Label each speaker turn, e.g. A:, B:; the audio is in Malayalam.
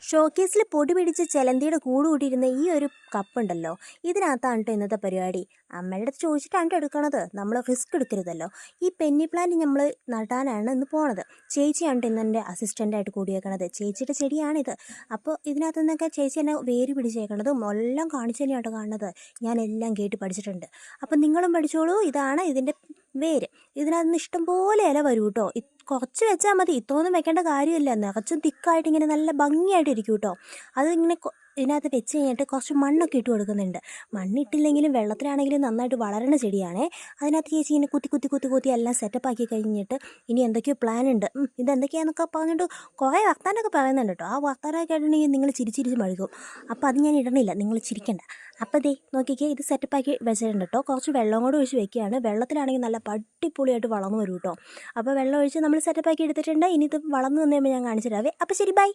A: ഷോക്കേസിൽ പൊടി പിടിച്ച് ചെലന്തിയുടെ കൂട് കൂട്ടിയിരുന്ന ഈ ഒരു കപ്പുണ്ടല്ലോ, ഇതിനകത്താണ് കേട്ടോ ഇന്നത്തെ പരിപാടി. അമ്മയുടെ അടുത്ത് ചോദിച്ചിട്ടാണ് കേട്ടോ എടുക്കണത്. നമ്മൾ റിസ്ക് എടുക്കരുതല്ലോ. ഈ പെന്നി പ്ലാന്റ് നമ്മൾ നടാനാണ് ഇന്ന് പോണത്. ചേച്ചിയാണ് കേട്ടോ ഇന്ന് എൻ്റെ അസിസ്റ്റൻ്റായിട്ട് കൂടിയേക്കണത്. ചേച്ചിയുടെ ചെടിയാണിത്. അപ്പോൾ ഇതിനകത്ത് നിന്നൊക്കെ ചേച്ചി എന്നെ വേര് പിടിച്ചേക്കണതും എല്ലാം കാണിച്ചു തന്നെയാണ് കേട്ടോ കാണുന്നത്. ഞാൻ എല്ലാം കേട്ട് പഠിച്ചിട്ടുണ്ട്. അപ്പം നിങ്ങളും പഠിച്ചോളൂ. ഇതാണ് ഇതിൻ്റെ വേര്. ഇതിനകത്ത് നിന്ന് ഇഷ്ടംപോലെ ഇല വരും കേട്ടോ. കുറച്ച് വെച്ചാൽ മതി, ഇത്രയൊന്നും വെക്കേണ്ട കാര്യമില്ല. നിറച്ചും തിക്കായിട്ട് ഇങ്ങനെ നല്ല ഭംഗിയായിട്ട് ഇരിക്കും കേട്ടോ. അതിങ്ങനെ ഇതിനകത്ത് വെച്ച് കഴിഞ്ഞിട്ട് കുറച്ച് മണ്ണൊക്കെ ഇട്ട് കൊടുക്കുന്നുണ്ട്. മണ്ണിട്ടില്ലെങ്കിലും വെള്ളത്തിലാണെങ്കിലും നന്നായിട്ട് വളരണ ചെടിയാണേ. അതിനകത്ത് ചേച്ചി ഇങ്ങനെ കുത്തി കുത്തി കുത്തി കുത്തി എല്ലാം സെറ്റപ്പാക്കി കഴിഞ്ഞിട്ട് ഇനി എന്തൊക്കെയോ പ്ലാൻ ഉണ്ട്. ഇതെന്തൊക്കെയാണെന്നൊക്കെ പറഞ്ഞിട്ട് കുറേ വർത്താനൊക്കെ പറയുന്നുണ്ട് കേട്ടോ. ആ വർത്താനമൊക്കെ ആയിട്ടുണ്ടെങ്കിൽ നിങ്ങൾ ചിരിച്ചിരിച്ച് മഴുകും. അപ്പോൾ അത് ഞാൻ ഇടണില്ല, നിങ്ങൾ ചിരിക്കണ്ട. അപ്പോൾ ദേ നോക്കിക്കേ, ഇത് സെറ്റപ്പാക്കി വെച്ചിട്ടുണ്ട് കേട്ടോ. കുറച്ച് വെള്ളം കൂടെ ഒഴിച്ച് വെക്കുകയാണ്. വെള്ളത്തിലാണെങ്കിൽ നല്ല പട്ടിപ്പൊളിയായിട്ട് വളർന്നു വരും കേട്ടോ. അപ്പോൾ വെള്ളം ഒഴിച്ച് നമ്മൾ സെറ്റപ്പാക്കി എടുത്തിട്ടുണ്ട്. ഇനി ഇത് വളർന്നു വന്നു കഴിയുമ്പോൾ ഞാൻ കാണിച്ചു തരാവേ. അപ്പോൾ ശരി, ബൈ.